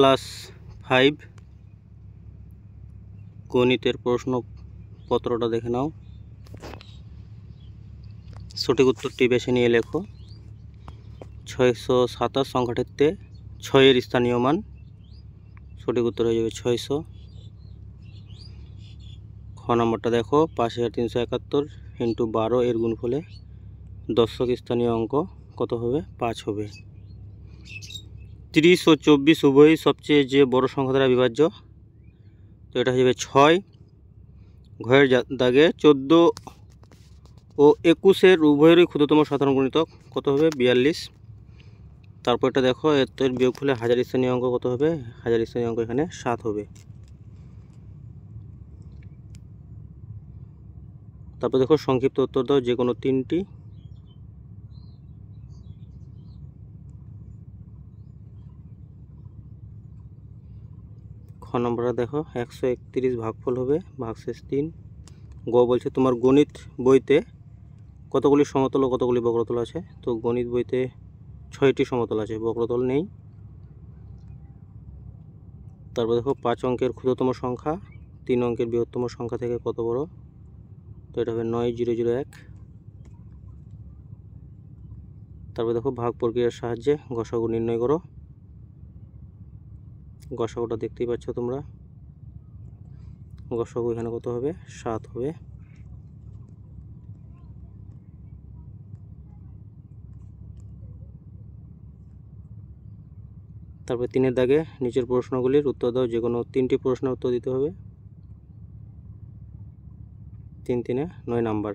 Class 5 গণিতের প্রশ্নপত্রটা দেখে নাও। সঠিক উত্তরটি বেছে নিয়ে লেখো। 627 সংখ্যাটিতে 6 স্থানীয় মান। সঠিক উত্তর হয়ে যাবে 600। খ নম্বরটা দেখো, 5371 × 12 এর গুণফলে দশক স্থানীয় অঙ্ক কত হবে? 5 হবে। 30 ও 24 উভয়ই সবচেয়ে যে বড় সংখ্যা দ্বারা বিভাজ্য, তো এটা হয়ে যাবে 6। ঘয়ের দাগে 14 ও 21-এর উভয়েরই ক্ষুদ্রতম সাধারণ গুণিতক কত হবে? 42। তারপর এটা দেখো, এর বিয়োগফলে হাজার স্থানীয় অঙ্ক কত হবে? হাজার স্থানীয় অঙ্ক এখানে 7 হবে। তারপর দেখো, সংক্ষিপ্ত উত্তর দাও যে কোনো 3টি। খ নম্বরটা দেখো, 131 ভাগফল হবে ভাগশেষ 3। গ বলছে তোমার গণিত বইতে কতগুলি সমতল ও কতগুলি বক্রতল আছে? তো গণিত বইতে 6টি সমতল আছে, বক্রতল নেই। তারপর দেখো, 5 অঙ্কের ক্ষুদ্রতম সংখ্যা 3 অঙ্কের বৃহত্তম সংখ্যা থেকে কত বড়? তো এটা হবে 9001। তারপর দেখো, ভাগ প্রক্রিয়ার সাহায্যে গসাগু নির্ণয় করো। গসাগুটা দেখতেই পাচ্ছ তোমরা। গসাগু এখানে কত হবে? 7 হবে। তারপর 3-এর দাগে নিচের প্রশ্নগুলির উত্তর দাও। যে কোনো 3টি প্রশ্নের উত্তর দিতে হবে। 3 3 9 নাম্বার।